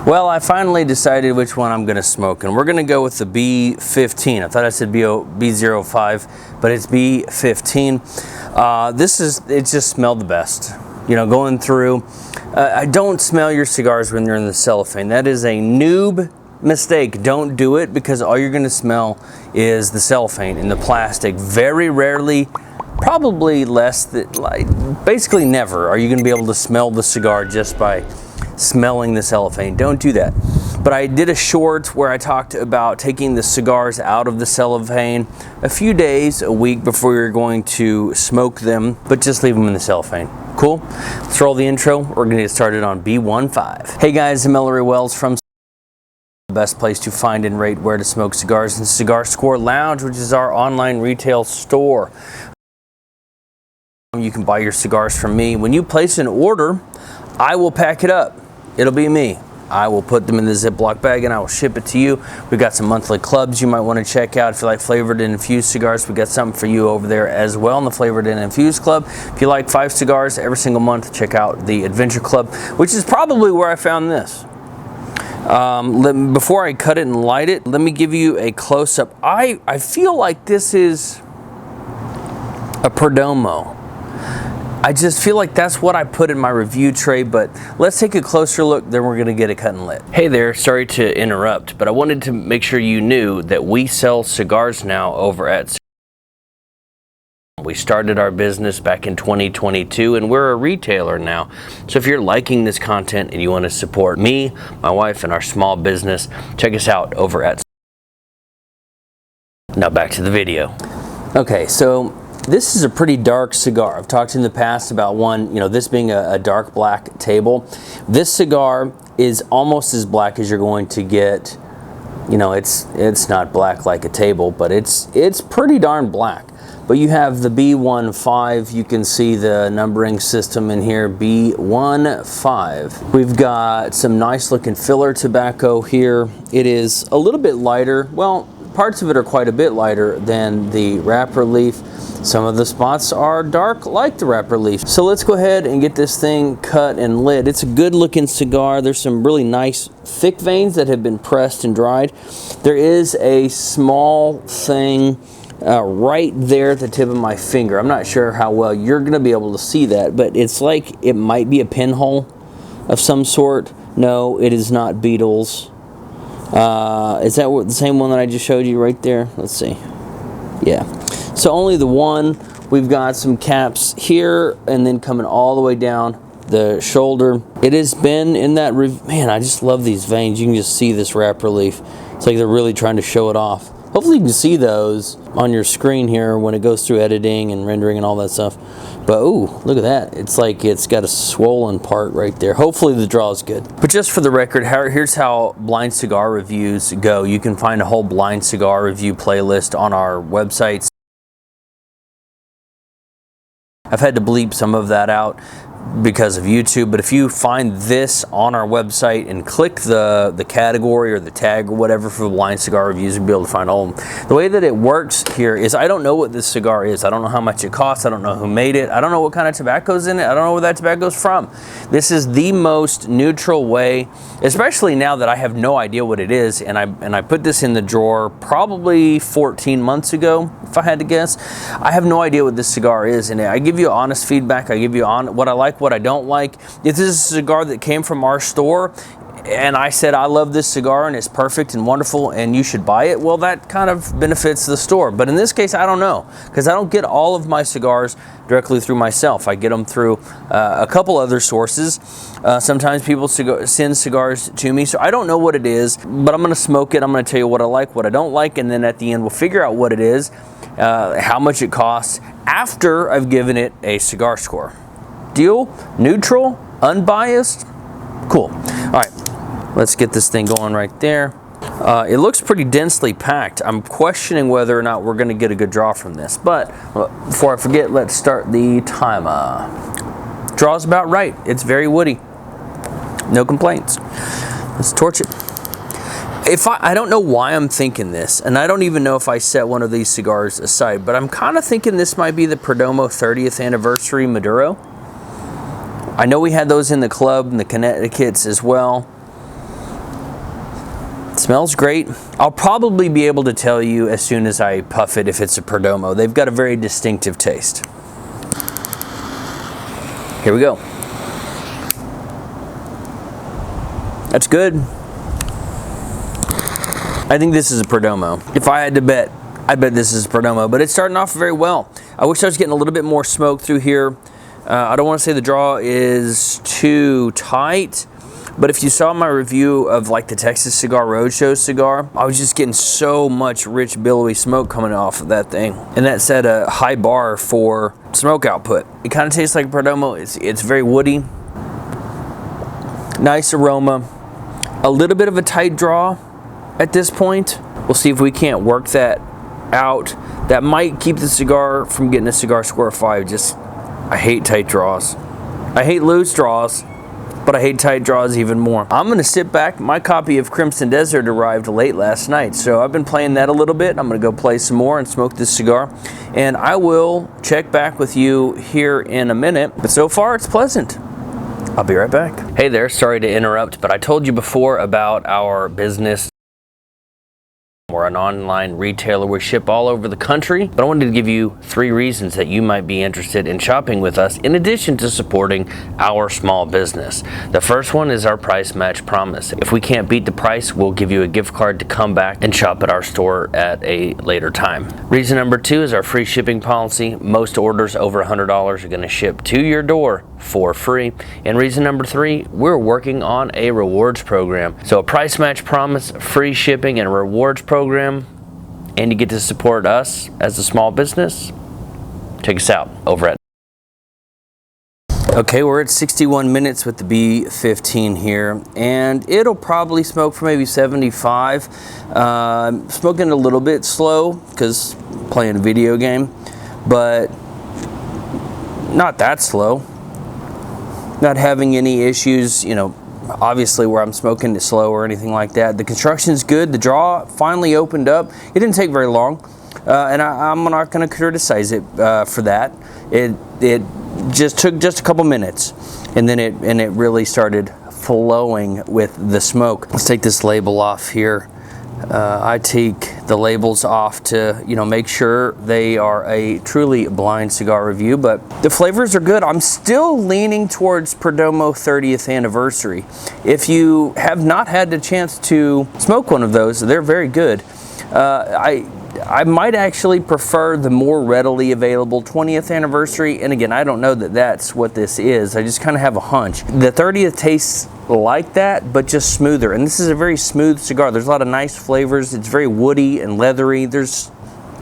Well, I finally decided which one I'm going to smoke, and we're going to go with the B15. I thought I said B05, but it's B15. It just smelled the best. You know, going through, I don't smell your cigars when they're in the cellophane. That is a noob mistake. Don't do it, because all you're going to smell is the cellophane and the plastic. Very rarely, probably less than, basically never, are you going to be able to smell the cigar just by smelling the cellophane. Don't do that. But I did a short where I talked about taking the cigars out of the cellophane a few days, a week before you're going to smoke them, but just leave them in the cellophane. Cool? Let's roll the intro. We're going to get started on B15. Hey guys, I'm Ellery Wells from the best place to find and rate where to smoke cigars, and CigarScore Lounge, which is our online retail store. You can buy your cigars from me. When you place an order, I will pack it up. It'll be me. I will put them in the Ziploc bag and I will ship it to you. We've got some monthly clubs you might want to check out. If you like flavored and infused cigars, we got something for you over there as well in the flavored and infused club. If you like 5 cigars every single month, check out the Adventure Club, which is probably where I found this. Before I cut it and light it, let me give you a close-up. I feel like this is a Perdomo. I just feel like that's what I put in my review tray, but let's take a closer look, then we're gonna get it cut and lit. Hey there, sorry to interrupt, but I wanted to make sure you knew that we sell cigars now over at Cigar. We started our business back in 2022 and we're a retailer now. So if you're liking this content and you want to support me, my wife, and our small business, check us out over at Cigar. Now back to the video. Okay, so this is a pretty dark cigar. I've talked in the past about one, you know, this being a dark black table. This cigar is almost as black as you're going to get. You know, it's not black like a table, but it's pretty darn black. But you have the B15, you can see the numbering system in here, B15. We've got some nice looking filler tobacco here. It is a little bit lighter. Well, parts of it are quite a bit lighter than the wrapper leaf. Some of the spots are dark like the wrapper leaf. So let's go ahead and get this thing cut and lit. It's a good looking cigar. There's some really nice thick veins that have been pressed and dried. There is a small thing right there at the tip of my finger. I'm not sure how well you're going to be able to see that, but it's like it might be a pinhole of some sort. No, it is not Beetles. Is that the same one that I just showed you right there? Let's see. Yeah. So only the one. We've got some caps here and then coming all the way down the shoulder. It has been in that, man, I just love these veins. You can just see this wrapper leaf. It's like they're really trying to show it off. Hopefully you can see those on your screen here when it goes through editing and rendering and all that stuff. But ooh, look at that. It's like it's got a swollen part right there. Hopefully the draw is good. But just for the record, here's how blind cigar reviews go. You can find a whole blind cigar review playlist on our website. I've had to bleep some of that out because of YouTube, but if you find this on our website and click the category or the tag or whatever for the blind cigar reviews, you'll be able to find all of them. The way that it works here is I don't know what this cigar is. I don't know how much it costs. I don't know who made it. I don't know what kind of tobacco's in it. I don't know where that tobacco's from. This is the most neutral way, especially now that I have no idea what it is, and I put this in the drawer probably 14 months ago, if I had to guess. I have no idea what this cigar is, and I give you honest feedback. I give you what I like, what I don't like. If this is a cigar that came from our store and I said I love this cigar and it's perfect and wonderful and you should buy it, well, that kind of benefits the store. But in this case, I don't know, because I don't get all of my cigars directly through myself. I get them through a couple other sources. Sometimes people send cigars to me, so I don't know what it is, but I'm going to smoke it. I'm going to tell you what I like, what I don't like, and then at the end we'll figure out what it is, how much it costs, after I've given it a cigar score. Deal? Neutral? Unbiased? Cool. All right, let's get this thing going right there. It looks pretty densely packed. I'm questioning whether or not we're going to get a good draw from this, but before I forget, let's start the timer. Draw's about right. It's very woody. No complaints. Let's torch it. I don't know why I'm thinking this, and I don't even know if I set one of these cigars aside, but I'm kind of thinking this might be the Perdomo 30th anniversary Maduro. I know we had those in the club and the Connecticut's as well. Smells great. I'll probably be able to tell you as soon as I puff it if it's a Perdomo. They've got a very distinctive taste. Here we go. That's good. I think this is a Perdomo. If I had to bet, I bet this is a Perdomo, but it's starting off very well. I wish I was getting a little bit more smoke through here. I don't want to say the draw is too tight, but if you saw my review of like the Texas Cigar Roadshow cigar, I was just getting so much rich billowy smoke coming off of that thing. And that set a high bar for smoke output. It kind of tastes like Perdomo. It's very woody. Nice aroma. A little bit of a tight draw at this point. We'll see if we can't work that out. That might keep the cigar from getting a CigarScore 5. I hate tight draws. I hate loose draws, but I hate tight draws even more. I'm gonna sit back. My copy of Crimson Desert arrived late last night, so I've been playing that a little bit. I'm gonna go play some more and smoke this cigar, and I will check back with you here in a minute, but so far it's pleasant. I'll be right back. Hey there, sorry to interrupt, but I told you before about our business. We're an online retailer. We ship all over the country, but I wanted to give you 3 reasons that you might be interested in shopping with us in addition to supporting our small business. The first one is our price match promise. If we can't beat the price, we'll give you a gift card to come back and shop at our store at a later time. Reason number 2 is our free shipping policy. Most orders over $100 are going to ship to your door for free. And reason number 3, we're working on a rewards program. So a price match promise, free shipping, and a rewards program, and you get to support us as a small business. Check us out over at. Okay, we're at 61 minutes with the B15 here, and it'll probably smoke for maybe 75. Smoking a little bit slow because playing a video game, but not that slow. Not having any issues, you know, obviously where I'm smoking it slow or anything like that. The construction's good. The draw finally opened up. It didn't take very long, and I'm not going to criticize it for that. It just took just a couple minutes, and then it really started flowing with the smoke. Let's take this label off here. I take the labels off to, you know, make sure they are a truly blind cigar review, but the flavors are good. I'm still leaning towards Perdomo 30th anniversary. If you have not had the chance to smoke one of those, they're very good. I might actually prefer the more readily available 20th anniversary, and again, I don't know that that's what this is. I just kind of have a hunch. The 30th tastes like that, but just smoother, and this is a very smooth cigar. There's a lot of nice flavors. It's very woody and leathery. There's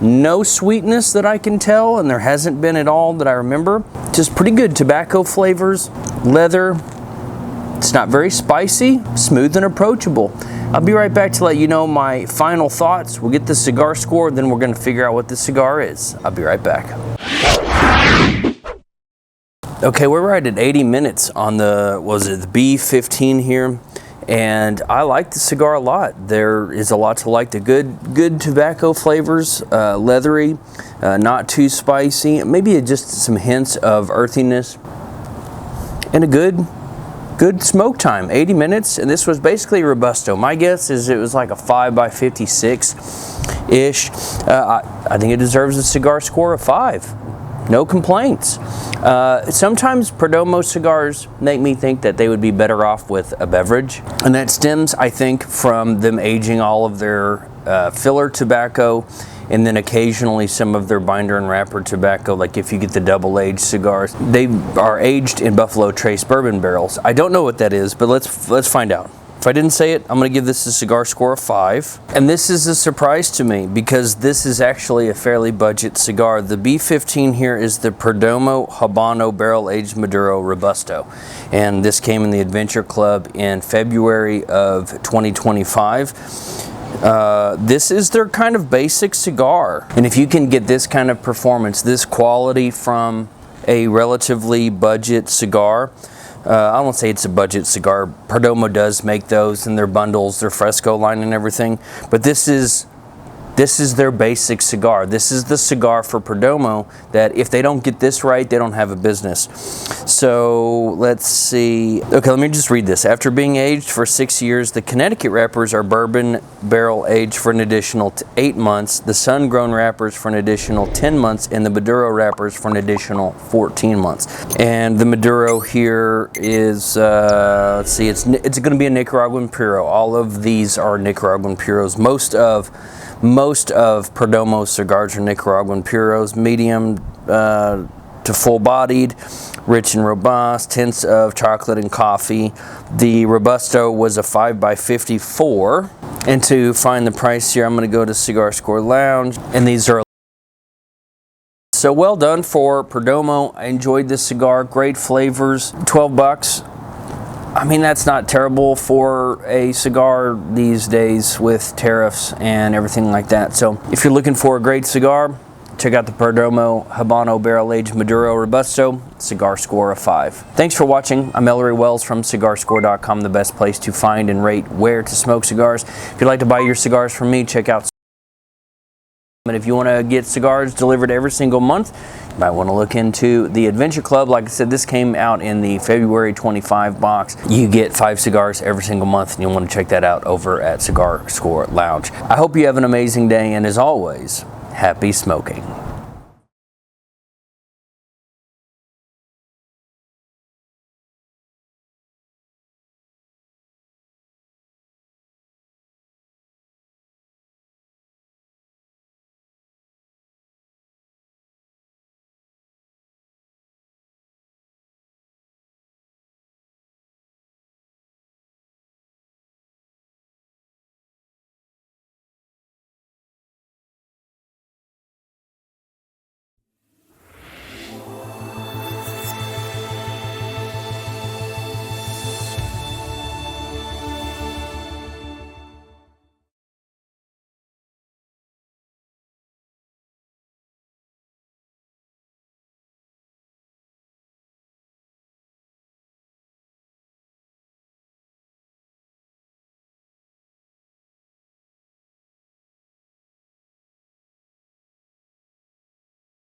no sweetness that I can tell, and there hasn't been at all that I remember. Just pretty good tobacco flavors, leather. It's not very spicy, smooth and approachable. I'll be right back to let you know my final thoughts. We'll get the cigar score, then we're going to figure out what the cigar is. I'll be right back. Okay, we're right at 80 minutes on the B15 here, and I like the cigar a lot. There is a lot to like. The good tobacco flavors, leathery, not too spicy, maybe just some hints of earthiness, and a good smoke time. 80 minutes, and this was basically Robusto. My guess is it was like a 5x56-ish. I think it deserves a cigar score of 5. No complaints. Sometimes Perdomo cigars make me think that they would be better off with a beverage, and that stems, I think, from them aging all of their filler tobacco, and then occasionally some of their binder and wrapper tobacco. Like if you get the double-aged cigars, they are aged in Buffalo Trace bourbon barrels. I don't know what that is, but let's find out. If I didn't say it, I'm going to give this a cigar score of 5. And this is a surprise to me because this is actually a fairly budget cigar. The B15 here is the Perdomo Habano Barrel-Aged Maduro Robusto. And this came in the Adventure Club in February of 2025. This is their kind of basic cigar, and if you can get this kind of performance, this quality from a relatively budget cigar, I won't say it's a budget cigar. Perdomo does make those in their bundles, their Fresco line and everything, but this is This is their basic cigar. This is the cigar for Perdomo that if they don't get this right, they don't have a business. So let's see. Okay, let me just read this. After being aged for 6 years, the Connecticut wrappers are bourbon barrel aged for an additional 8 months, the sun-grown wrappers for an additional 10 months, and the Maduro wrappers for an additional 14 months. And the Maduro here is, let's see, it's going to be a Nicaraguan Puro. All of these are Nicaraguan Puros. Most of Perdomo's cigars are Nicaraguan Puros, medium to full-bodied, rich and robust, tints of chocolate and coffee. The Robusto was a 5x54. And to find the price here, I'm going to go to CigarScore Lounge, and these are so well done for Perdomo. I enjoyed this cigar, great flavors, 12 bucks. I mean, that's not terrible for a cigar these days with tariffs and everything like that. So if you're looking for a great cigar, check out the Perdomo Habano Barrel Aged Maduro Robusto, Cigar Score of 5. Thanks for watching. I'm Ellery Wells from CigarScore.com, the best place to find and rate where to smoke cigars. If you'd like to buy your cigars from me, check out. And if you want to get cigars delivered every single month, you might want to look into the Adventure Club. Like I said, this came out in the February 25 box. You get 5 cigars every single month, and you'll want to check that out over at CigarScore Lounge. I hope you have an amazing day, and as always, happy smoking.